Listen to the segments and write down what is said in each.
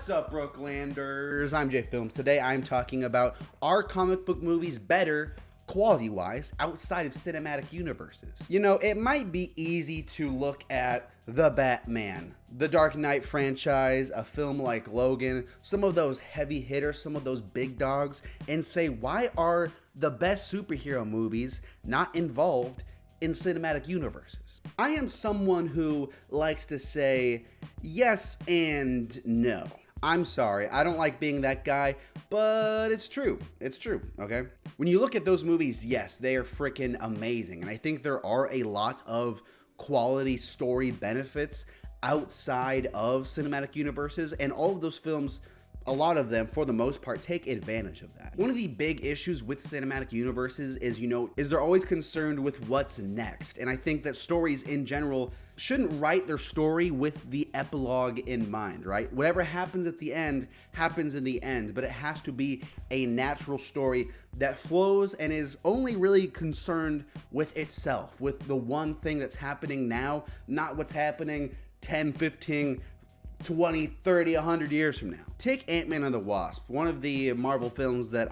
What's up, Brooklanders? I'm Jay Films. Today I'm talking about are comic book movies better quality-wise outside of cinematic universes? You know, it might be easy to look at the Batman, the Dark Knight franchise, a film like Logan, some of those heavy hitters, some of those big dogs, and say, why are the best superhero movies not involved in cinematic universes? I am someone who likes to say yes and no. I'm sorry, I don't like being that guy, but it's true. It's true, okay? When you look at those movies, yes, they are freaking amazing. And I think there are a lot of quality story benefits outside of cinematic universes, and all of those films, a lot of them, for the most part, take advantage of that. One of the big issues with cinematic universes is they're always concerned with what's next. And I think that stories in general shouldn't write their story with the epilogue in mind, right? Whatever happens at the end happens in the end, but it has to be a natural story that flows and is only really concerned with itself, with the one thing that's happening now, not what's happening 10, 15, 20, 30, 100 years from now. Take AntMan and the Wasp, one of the Marvel films that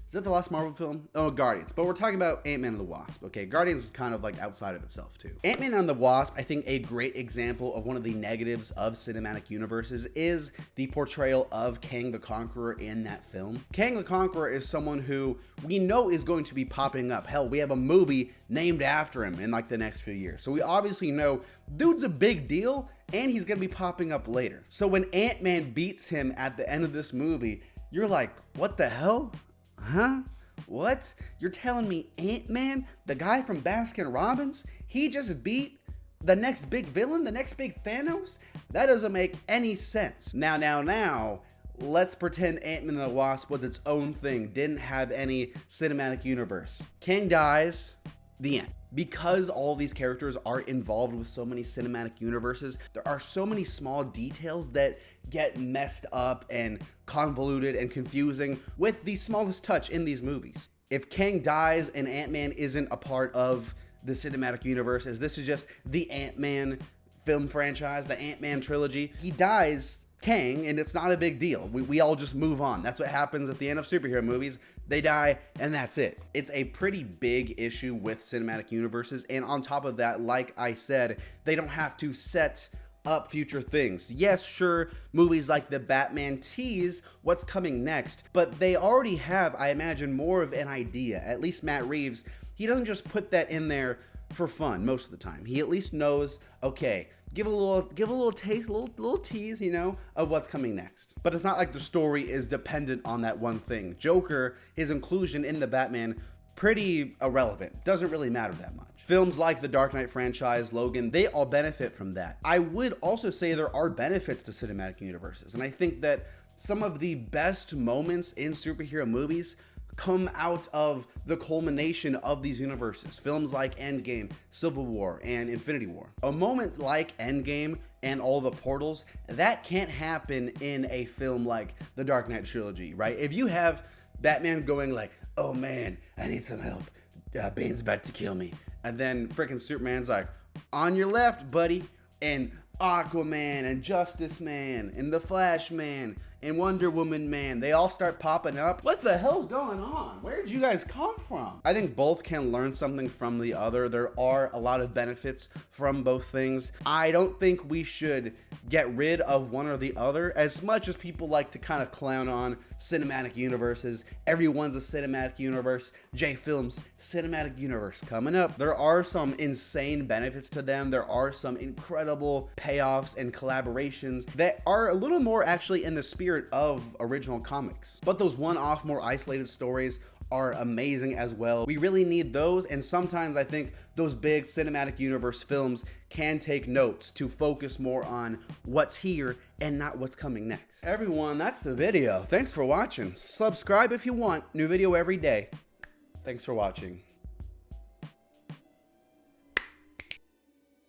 is that the last Marvel film? Oh, Guardians. But we're talking about AntMan and the Wasp, okay? Guardians is kind of like outside of itself too. AntMan and the Wasp, I think a great example of one of the negatives of cinematic universes is the portrayal of Kang the Conqueror in that film. Kang the Conqueror is someone who we know is going to be popping up. Hell, we have a movie named after him in like the next few years. So we obviously know dude's a big deal, and he's gonna be popping up later. So when Ant-Man beats him at the end of this movie, you're like, what the hell? Huh? What? You're telling me Ant-Man, the guy from Baskin-Robbins, he just beat the next big villain, the next big Thanos? That doesn't make any sense. Now, let's pretend Ant-Man and the Wasp was its own thing, didn't have any cinematic universe. Kang dies, the end. Because all these characters are involved with so many cinematic universes, there are so many small details that get messed up and convoluted and confusing with the smallest touch in these movies. If Kang dies and Ant-Man isn't a part of the cinematic universe, as this is just the Ant-Man film franchise, the Ant-Man trilogy, he dies, Kang, and it's not a big deal. We all just move on. That's what happens at the end of superhero movies. They die, and that's it. It's a pretty big issue with cinematic universes, and on top of that, like I said, they don't have to set up future things. Yes, sure, movies like the Batman tease what's coming next, but they already have, I imagine, more of an idea. At least Matt Reeves, he doesn't just put that in there for fun most of the time. He at least knows, okay, give a little taste, a little tease, you know, of what's coming next. But it's not like the story is dependent on that one thing. Joker, his inclusion in the Batman, pretty irrelevant. Doesn't really matter that much. Films like the Dark Knight franchise, Logan, they all benefit from that. I would also say there are benefits to cinematic universes, and I think that some of the best moments in superhero movies come out of the culmination of these universes. Films like Endgame, Civil War, and Infinity War. A moment like Endgame and all the portals, that can't happen in a film like the Dark Knight trilogy, right? If you have Batman going like, oh man, I need some help, Bane's about to kill me, and then freaking Superman's like, on your left, buddy, and Aquaman and Justice Man and the Flash Man and Wonder Woman Man, they all start popping up. What the hell's going on? Where did you guys come from? I think both can learn something from the other. There are a lot of benefits from both things. I don't think we should get rid of one or the other as much as people like to kind of clown on cinematic universes. Everyone's a cinematic universe. J Films cinematic universe coming up. There are some insane benefits to them. There are some incredible payoffs and collaborations that are a little more actually in the spirit of original comics. But those one-off, more isolated stories are amazing as well. We really need those, and sometimes I think those big cinematic universe films can take notes to focus more on what's here and not what's coming next. Everyone, that's the video. Thanks for watching. Subscribe if you want. New video every day. Thanks for watching.